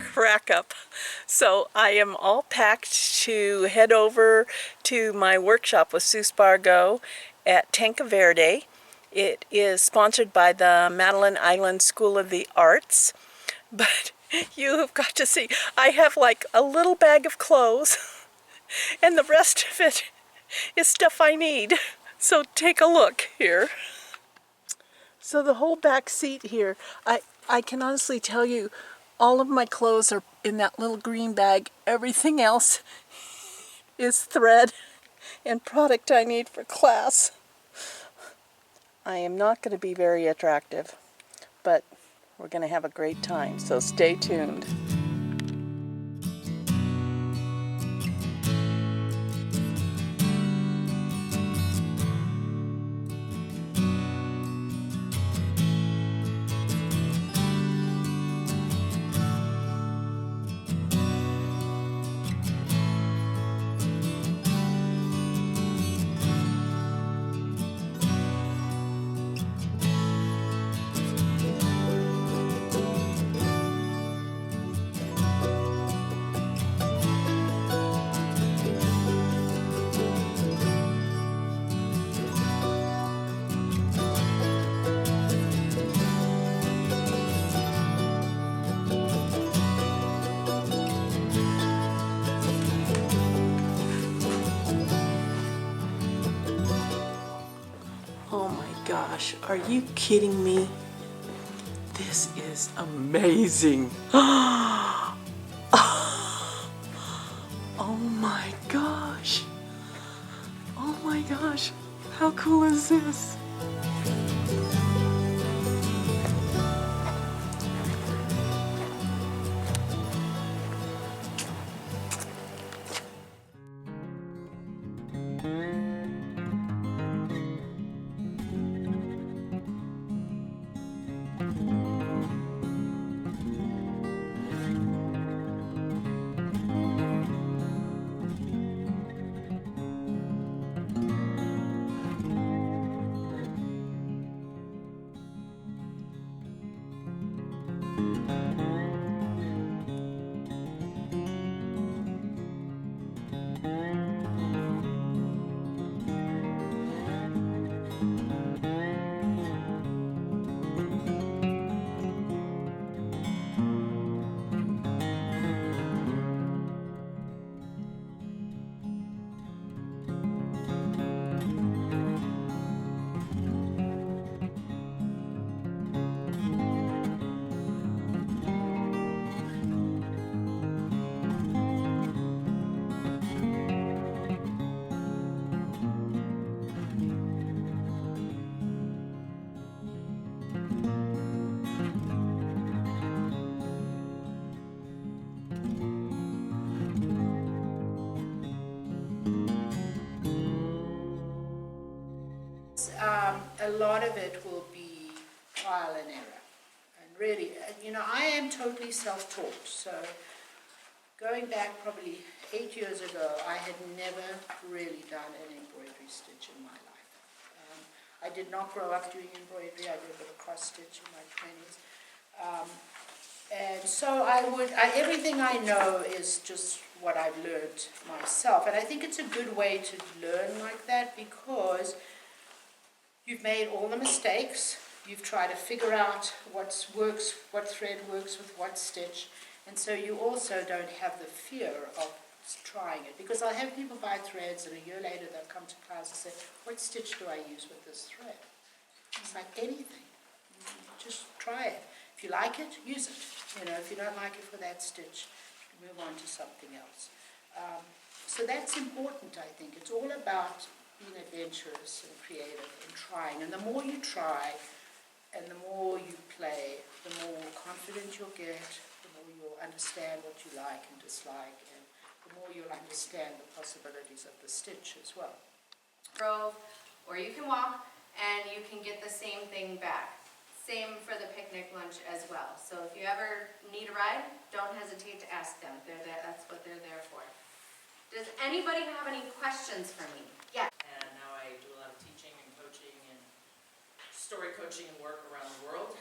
crack up. So I am all packed to head over to my workshop with Sue Spargo at Tanque Verde. It is sponsored by the Madeline Island School of the Arts. But you have got to see, I have like a little bag of clothes and the rest of it is stuff I need. So take a look here. So the whole back seat here, I can honestly tell you, all of my clothes are in that little green bag. Everything else is thread and product I need for class. I am not going to be very attractive, but we're going to have a great time, so stay tuned. Oh my gosh, are you kidding me? This is amazing. Oh my gosh. Oh my gosh, how cool is this? A lot of it will be trial and error. And really, you know, I am totally self-taught. So going back probably 8 years ago, I had never really done an embroidery stitch in my life. I did not grow up doing embroidery. I did a bit of cross stitch in my 20s. And so everything I know is just what I've learned myself. And I think it's a good way to learn like that because you've made all the mistakes. You've tried to figure out what thread works with what stitch. And so you also don't have the fear of trying it. Because I'll have people buy threads and a year later they'll come to class and say, what stitch do I use with this thread? It's like anything. Just try it. If you like it, use it. You know, if you don't like it for that stitch, move on to something else. So that's important, I think. It's all about being adventurous and creative and trying. And the more you try and the more you play, the more confident you'll get, the more you'll understand what you like and dislike, and the more you'll understand the possibilities of the stitch as well. Drove, or you can walk, and you can get the same thing back. Same for the picnic lunch as well. So if you ever need a ride, don't hesitate to ask them. That's what they're there for. Does anybody have any questions for me? Yeah. And now I do a lot of teaching and coaching and story coaching and work around the world.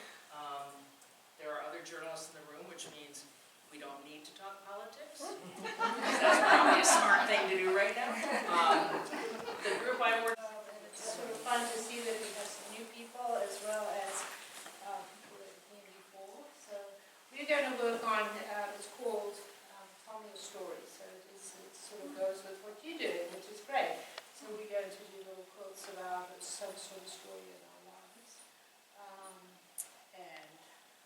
There are other journalists in the room, which means we don't need to talk politics. That's probably a smart thing to do right now. The group I work And it's sort of fun to see that we have some new people as well as people that have been before. So we're going to work on, it's called Tell Me a Story. So it sort of goes with what you do, which is great. So we're going to do little quotes about some sort of story in our lives. And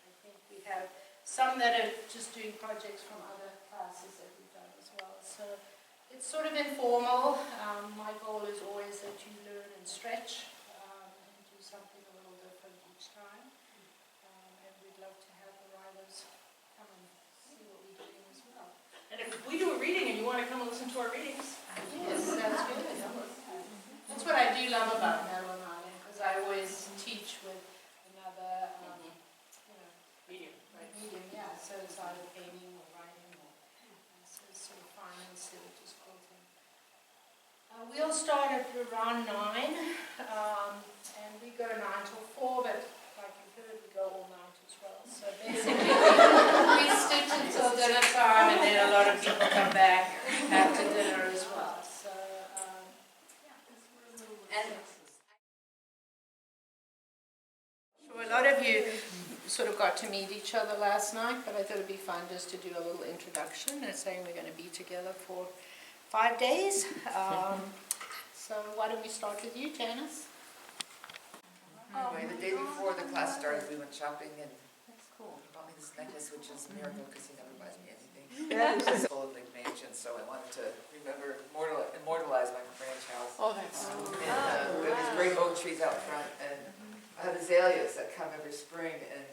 I think we have some that are just doing projects from other classes that we've done as well. So it's sort of informal. My goal is always that you learn and stretch and do something a little different each time. And we'd love to have the writers come and see what we're doing as well. And if we do a reading and you want to come and listen to our readings, Yes, that's good. That's what I do love about Madeline Island, because I always teach with another, medium, right? medium, yeah. So it's either painting or writing, or so it's sort of fine instead of just quilting. We'll start at around 9, and we go 9 till 4, but like you've heard, we go all night as well. So basically, we stick until dinner time, and then a lot of people come back after dinner as well. So, And sure, a lot of you sort of got to meet each other last night, but I thought it'd be fun just to do a little introduction. They're saying we're going to be together for 5 days. So why don't we start with you, Janice? Anyway, the day before the class started, we went shopping and That's cool. he bought me this necklace, which is a miracle because he never buys me anything. It's full of big mansions, so I wanted to remember, immortalize my ranch house. Oh, that's And there were these great oak trees out front, and I have azaleas that come every spring, and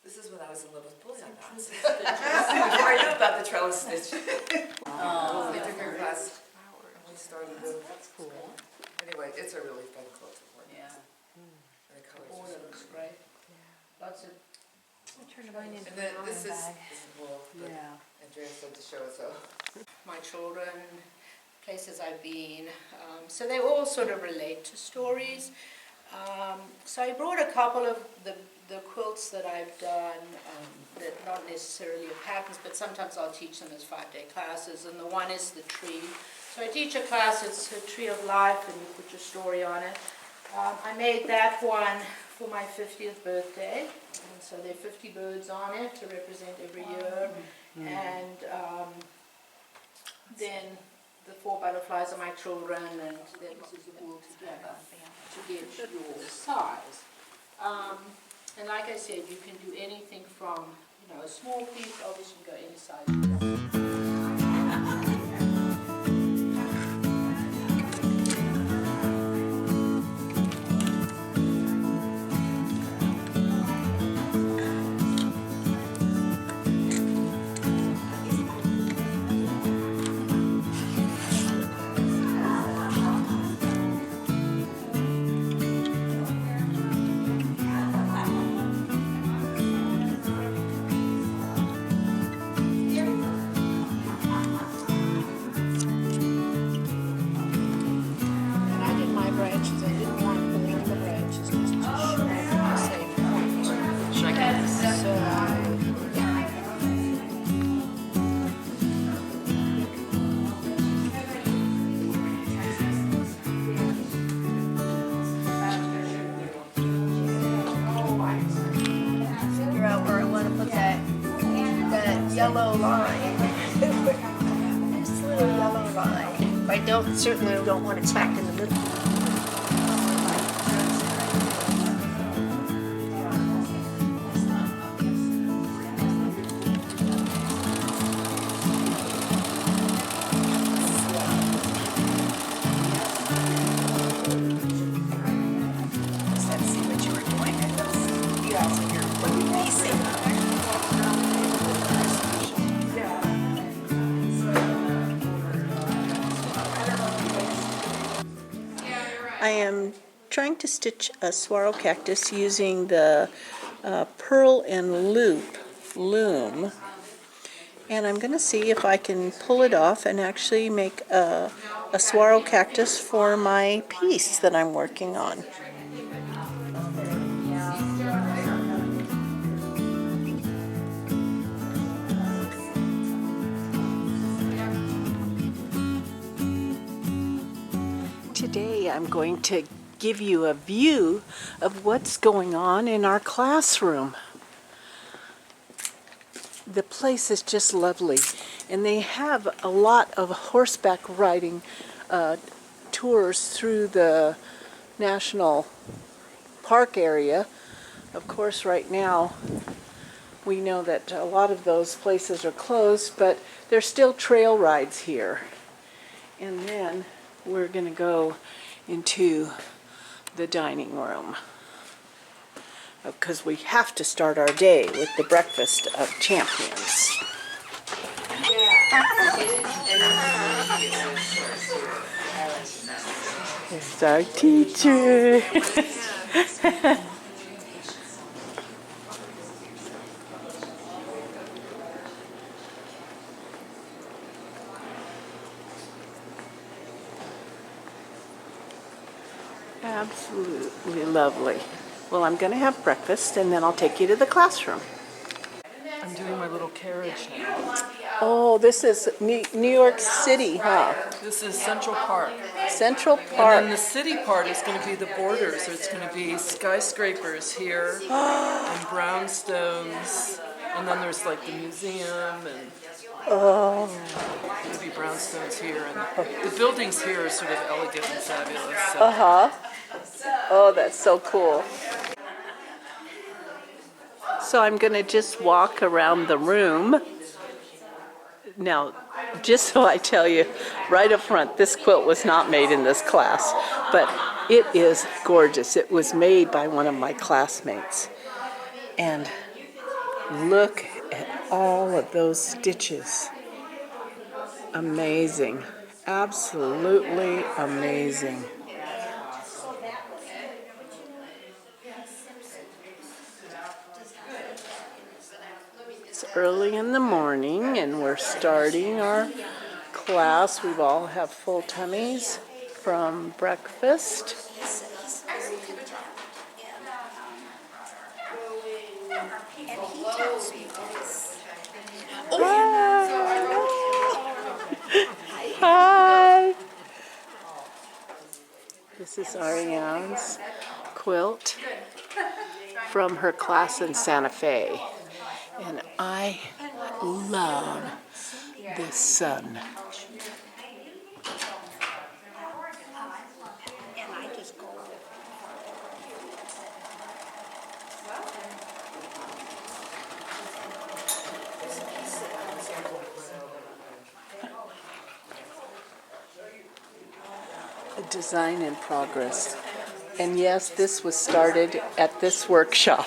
this is when I was in love with bullion knots. Before I knew about the trellis stitch. We took our class, and we started with, anyway, it's a really fun quilt to work. Yeah. And the colors Oh, are that so looks pretty. great. Lots of, And then this is wool, but Andrea said to show it, so. my children, places I've been. So they all sort of relate to stories. So I brought a couple of the quilts that I've done, that not necessarily are patterns, but sometimes I'll teach them as 5-day classes, and the one is the tree. So I teach a class, it's a tree of life, and you put your story on it. I made that one for my 50th birthday, and so there are 50 birds on it to represent every year, and then the 4 butterflies are my children, and then this is the wool together to get your size. And like I said, you can do anything from, a small piece, obviously you can go any size you want. And I did my branches, I didn't want to put all the branches, just to show the same point. Should I get this? So, Figure out where I want to put that yellow line. This little yellow line. I certainly don't want it smack in the middle. Let's see what you were doing. You guys are here. What are you piecing? I am trying to stitch a swirl cactus using the Pearl and Loop loom, and I'm going to see if I can pull it off and actually make a swirl cactus for my piece that I'm working on. Today I'm going to give you a view of what's going on in our classroom. The place is just lovely, and they have a lot of horseback riding tours through the national park area. Of course, right now we know that a lot of those places are closed, but there's still trail rides here. And then we're going to go into the dining room because we have to start our day with the breakfast of champions. It's our teacher. Absolutely lovely. Well, I'm going to have breakfast and then I'll take you to the classroom. I'm doing my little carriage now. Oh, this is New York City, huh? This is Central Park. Central And Park. then the city part is going to be the borders. So it's going to be skyscrapers here and brownstones. And then there's like the museum and maybe brownstones here. And the buildings here are sort of elegant and fabulous. So. Oh, that's so cool. So I'm going to just walk around the room. Now, just so I tell you, right up front, this quilt was not made in this class, but it is gorgeous. It was made by one of my classmates. And look at all of those stitches. Amazing. Absolutely amazing. It's early in the morning and we're starting our class. We all have full tummies from breakfast. Hi. This is Ariane's quilt from her class in Santa Fe. And I love the sun. A design in progress. And yes, this was started at this workshop.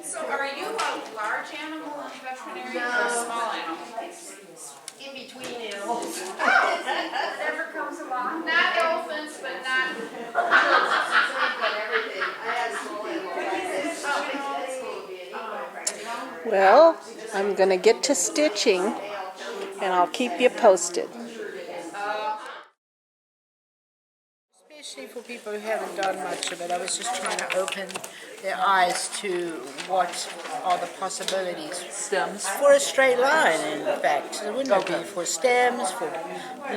So are you a large animal veterinarian or a small animal? In between animals. Whatever comes along, not elephants, but not. Well, I'm going to get to stitching and I'll keep you posted. Especially for people who haven't done much of it, I was just trying to open their eyes to what are the possibilities. Stems. For a straight line, in fact. It wouldn't be for stems, for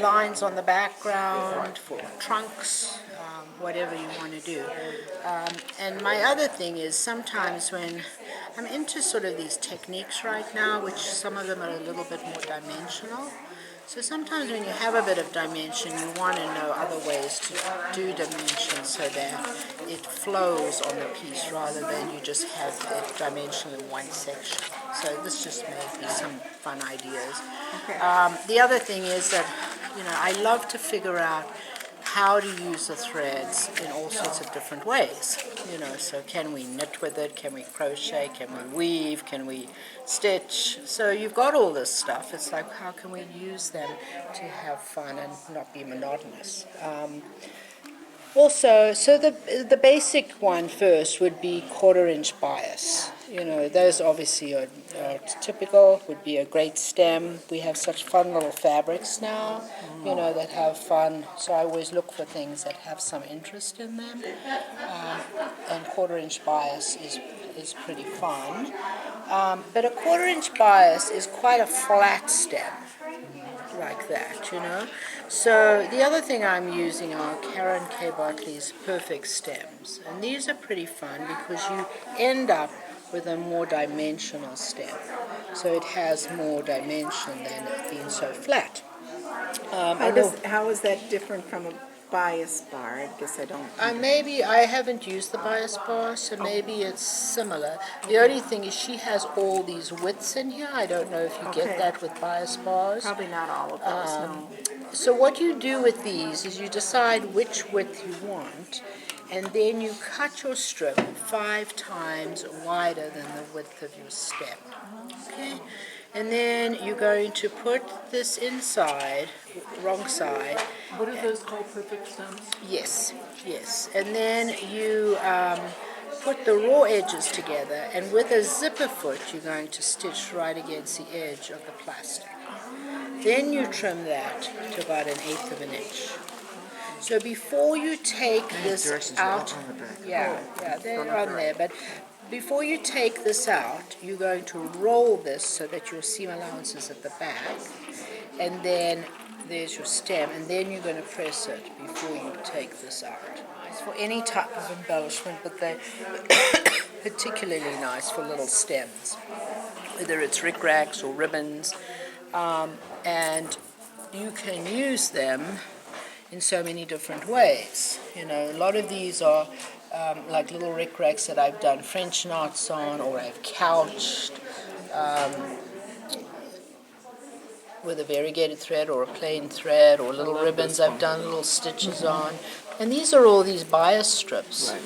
lines on the background, for trunks, whatever you want to do. And my other thing is sometimes when I'm into sort of these techniques right now, which some of them are a little bit more dimensional. So sometimes when you have a bit of dimension, you want to know other ways to do dimension so that it flows on the piece rather than you just have it dimensional in one section. So this just may be some fun ideas. The other thing is that, I love to figure out how to use the threads in all sorts of different ways. So can we knit with it? Can we crochet? Can we weave? Can we stitch? So you've got all this stuff. It's like, how can we use them to have fun and not be monotonous? Also, so the basic one first would be 1/4-inch bias. Those obviously are typical, would be a great stem. We have such fun little fabrics now, that have fun. So I always look for things that have some interest in them. And 1/4-inch bias is pretty fun. But a 1/4-inch bias is quite a flat stem, like that. So the other thing I'm using are Karen K. Bartley's Perfect Stems. And these are pretty fun because you end up with a more dimensional stem. So it has more dimension than it being so flat. How is that different from a bias bar? I guess I don't. Maybe I haven't used the bias bar, so maybe it's similar. The only thing is she has all these widths in here. I don't know if you get Okay. that with bias bars. Probably not all of those, no. So what you do with these is you decide which width you want, and then you cut your strip 5 times wider than the width of your stem. Okay? And then you're going to put this inside, wrong side. What are those called, perfect stems? Yes. And then you put the raw edges together, and with a zipper foot, you're going to stitch right against the edge of the plastic. Then you trim that to about 1/8 of an inch. So before you take this out, yeah, they're on there, but before you take this out, you're going to roll this so that your seam allowance is at the back, and then there's your stem, and then you're going to press it before you take this out. It's for any type of embellishment, but they're particularly nice for little stems, whether it's rickracs or ribbons, and you can use them in so many different ways. A lot of these are like little rickracs that I've done French knots on, or I've couched with a variegated thread or a plain thread, or little ribbons I've done little stitches on. And these are all these bias strips. Right.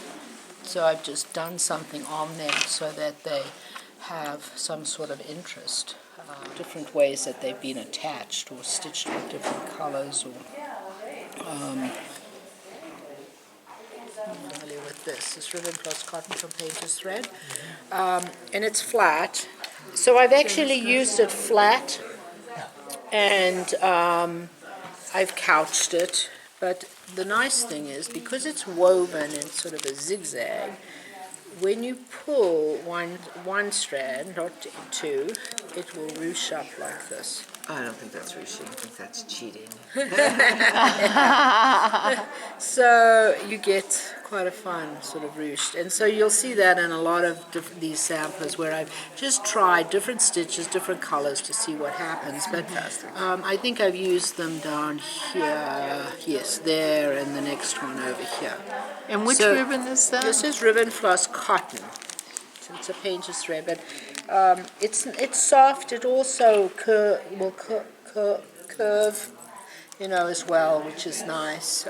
So I've just done something on them so that they have some sort of interest. Different ways that they've been attached or stitched with different colors, or I'm familiar with this ribbon plus cotton from Painter's Thread, and it's flat. So I've actually used it flat, and I've couched it. But the nice thing is, because it's woven in sort of a zigzag, when you pull one strand, not two, it will ruche up like this. I don't think that's ruching. I think that's cheating. So you get quite a fun sort of ruched. And so you'll see that in a lot of these samplers where I've just tried different stitches, different colors to see what happens. But I think I've used them down here, yes, there, and the next one over here. And which So ribbon is that? This is ribbon floss cotton. So it's a Painter's Thread, but it's soft. It also will curve, as well, which is nice.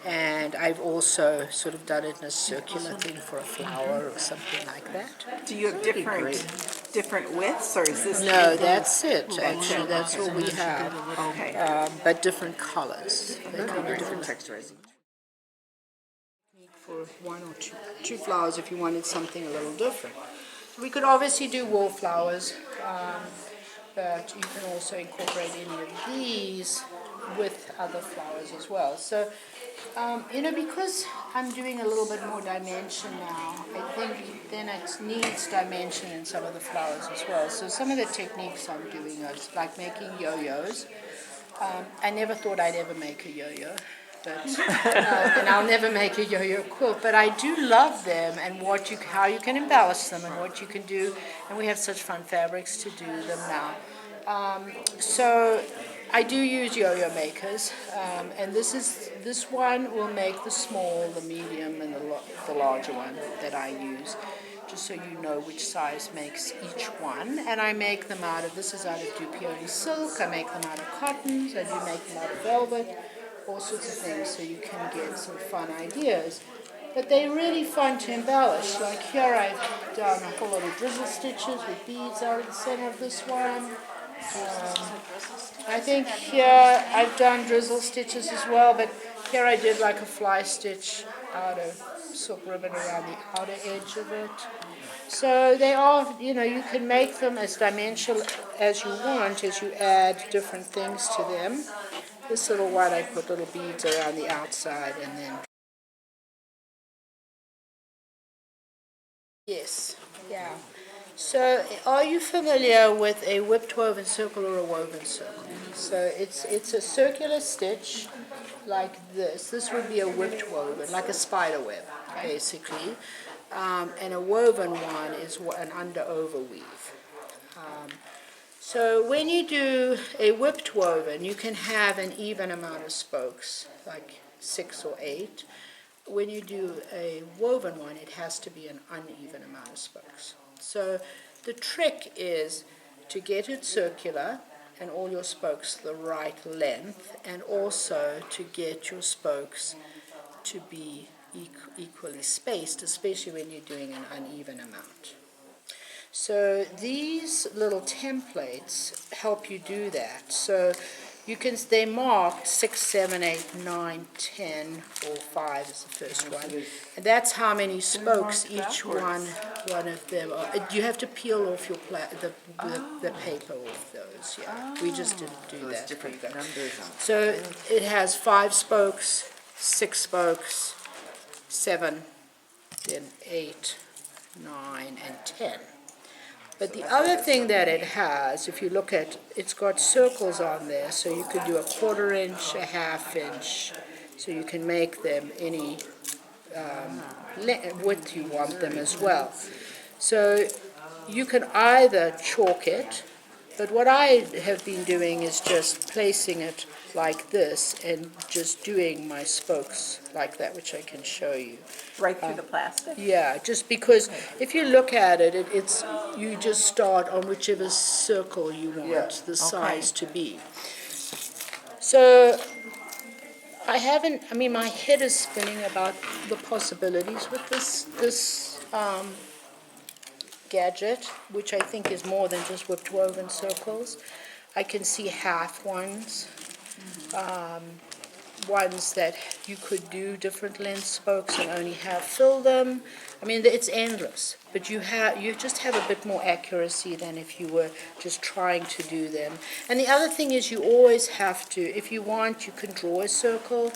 And I've also sort of done it in a circular thing for a flower or something like that. Do you have different widths, or is this? No, that's it. Actually, that's what we have. Okay. But different colors. They come in different Texturizing. for one or two flowers if you wanted something a little different. We could obviously do wallflowers, but you can also incorporate any of these with other flowers as well. So, because I'm doing a little bit more dimension now, I think then it needs dimension in some of the flowers as well. So some of the techniques I'm doing is like making yo-yos. I never thought I'd ever make a yo-yo. But, and I'll never make a yo-yo quilt, but I do love them and how you can embellish them and what you can do, and we have such fun fabrics to do them now. So I do use yo-yo makers, and this one will make the small, the medium, and the larger one that I use, just so you know which size makes each one. And I make them this is out of Dupioni silk, I make them out of cottons, I do make them out of velvet. all sorts of things so you can get some fun ideas. But they're really fun to embellish. Like here I've done a whole lot of drizzle stitches with beads out of the center of this one. I think here I've done drizzle stitches as well, but here I did like a fly stitch out of silk ribbon around the outer edge of it. So they are, you can make them as dimensional as you want as you add different things to them. This little one I put little beads around the outside and then. Yes, yeah. So are you familiar with a whipped woven circle or a woven circle? So it's a circular stitch like this. This would be a whipped woven, like a spider web, basically. And a woven one is an under-over weave. So when you do a whipped woven, you can have an even amount of spokes, like 6 or 8. When you do a woven one, it has to be an uneven amount of spokes. So the trick is to get it circular and all your spokes the right length, and also to get your spokes to be equally spaced, especially when you're doing an uneven amount. So these little templates help you do that. So they marked 6, 7, 8, 9, 10, or 5 is the first one. And that's how many spokes each one of them are. You have to peel off your the paper off those. Yeah, we just didn't do that. Different numbers on. So it has 5 spokes, 6 spokes, 7, then 8, 9, and 10. But the other thing that it has, if you look at, it's got circles on there, so you could do a 1/4 inch, a 1/2 inch, so you can make them any width you want them as well. So you can either chalk it, but what I have been doing is just placing it like this and just doing my spokes like that, which I can show you. Right through the plastic? Yeah, just because if you look at it, it's you just start on whichever circle you want the size to be. So my head is spinning about the possibilities with this gadget, which I think is more than just whipped woven circles. I can see half ones. Ones that you could do different length spokes and only fill them. I mean, it's endless, but you just have a bit more accuracy than if you were just trying to do them. And the other thing is you always have to, if you want, you can draw a circle.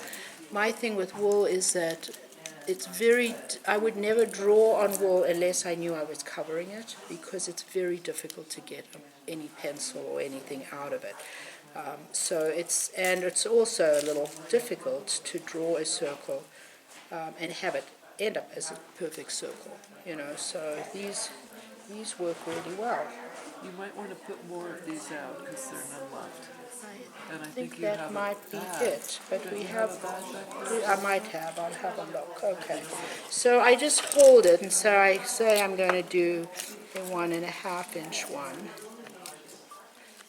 My thing with wool is that I would never draw on wool unless I knew I was covering it, because it's very difficult to get any pencil or anything out of it. So it's also a little difficult to draw a circle and have it end up as a perfect circle, so these work really well. You might want to put more of these out because there are none left. And I think you that have might be bag. it, but Don't we you have, a bag back there? I might have, I'll have a look, okay. So I just hold it, and so I say I'm going to do a 1.5 inch one.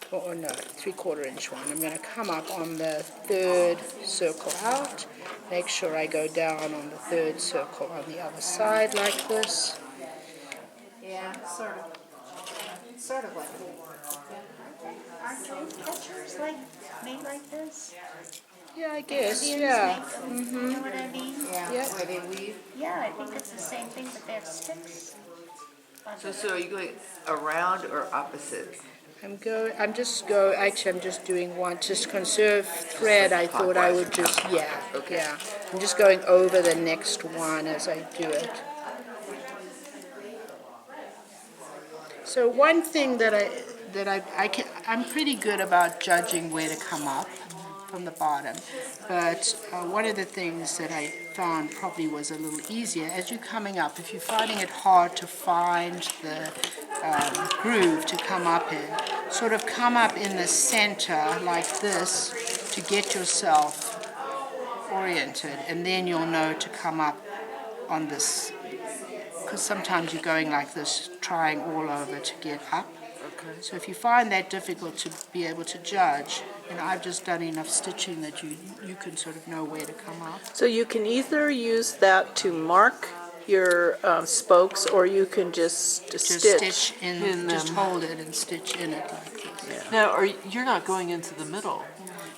Or no, 3/4 inch one. I'm going to come up on the 3rd circle out, make sure I go down on the 3rd circle on the other side like this. Yeah, sort of. Sort of like that. Aren't dream catchers made like this? Yeah, I guess, Indians yeah. make them, you know what I mean? Yep. Where they weave. Yeah, I think it's the same thing, but they have sticks. So are you going around or opposite? I'm just doing one, just conserve thread. I thought I would just, yeah. I'm just going over the next one as I do it. So one thing that I'm pretty good about judging where to come up from the bottom, but one of the things that I found probably was a little easier as you're coming up, if you're finding it hard to find the groove to come up in, sort of come up in the center like this to get yourself oriented, and then you'll know to come up on this, because sometimes you're going like this, trying all over to get up. Okay. So if you find that difficult to be able to judge, I've just done enough stitching that you can sort of know where to come off. So you can either use that to mark your spokes, or you can just Just stitch. stitch in, In just them. hold it and stitch in it like this. Now, you're not going into the middle.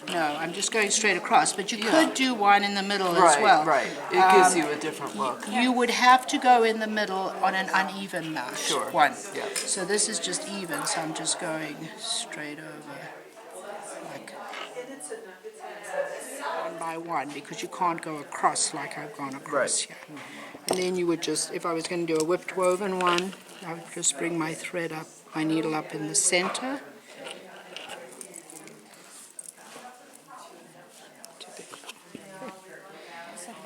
No, I'm just going straight across, but you Yeah. could do one in the middle as well. Right. It gives you a different look. You would have to go in the middle on an uneven mount. Sure, One. yeah. So this is just even, so I'm just going straight over, like one by one, because you can't go across like I've gone across here. And then you would just, if I was going to do a whipped woven one, I would just bring my thread up, my needle up in the center.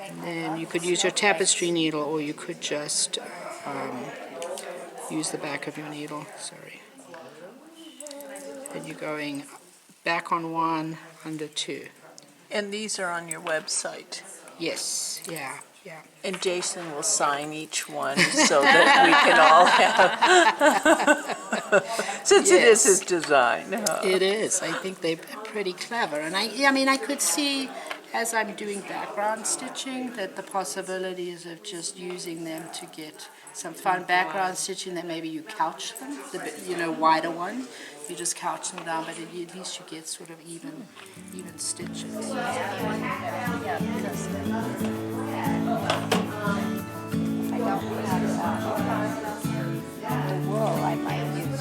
And then you could use your tapestry needle, or you could just use the back of your needle, sorry. And you're going back on one, under two. And these are on your website. Yes, yeah. And Jason will sign each one so that we can all have, since it is his design. It is. I think they're pretty clever. And I could see, as I'm doing background stitching, that the possibilities of just using them to get some fun background stitching, that maybe you couch them, wider one. You just couch them down, but at least you get sort of even stitches. The wool I might use.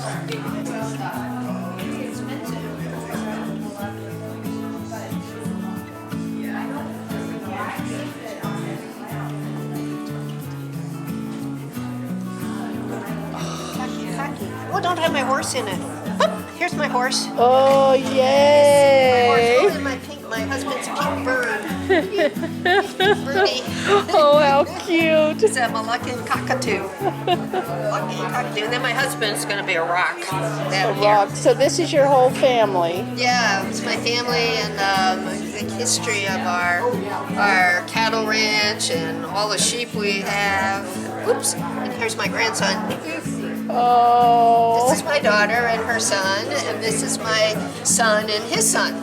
Oh, don't have my horse in it. Oh, here's my horse. Oh, Oh, yay! and my husband's pink bird. Birdie. Oh, how cute! It's a Moluccan cockatoo. Moluccan cockatoo. And then my husband's going to be a rock down here. Rock. So this is your whole family. Yeah, it's my family and the history of our cattle ranch and all the sheep we have. Oops, and here's my grandson. Oh. This is my daughter and her son, and this is my son and his son.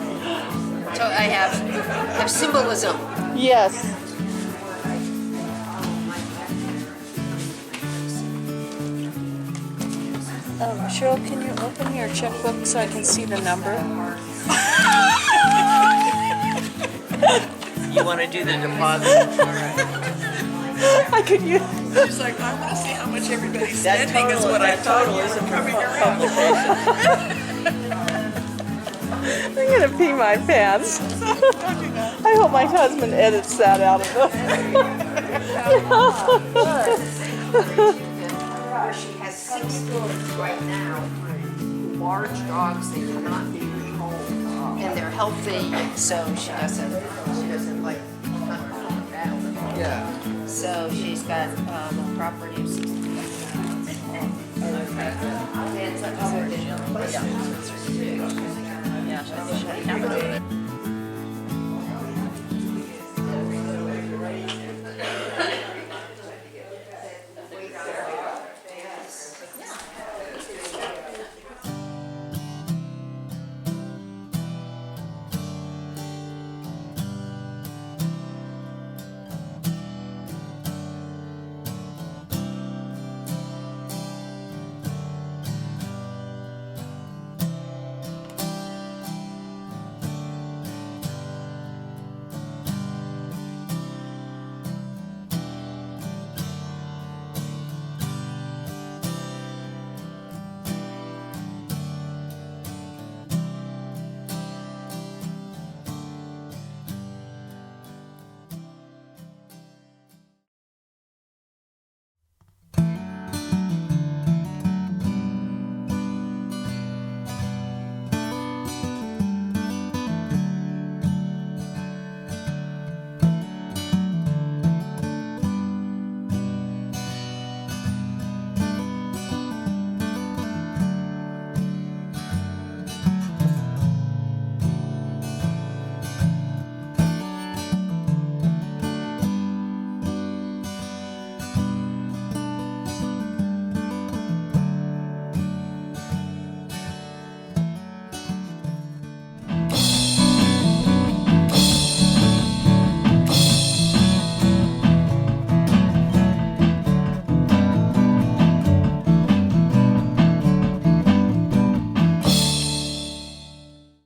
So I have symbolism. Yes. Cheryl, can you open your checkbook so I can see the number? You want to do the deposit? I could use. She's like, I want to see how much everybody's spending is what I thought you were coming around. I'm gonna pee my pants. I hope my husband edits that out of She has 6 dogs right now. Large dogs, they cannot be controlled. And they're healthy, so she doesn't like hunt down. Yeah. So she's got a property of 60. Yeah.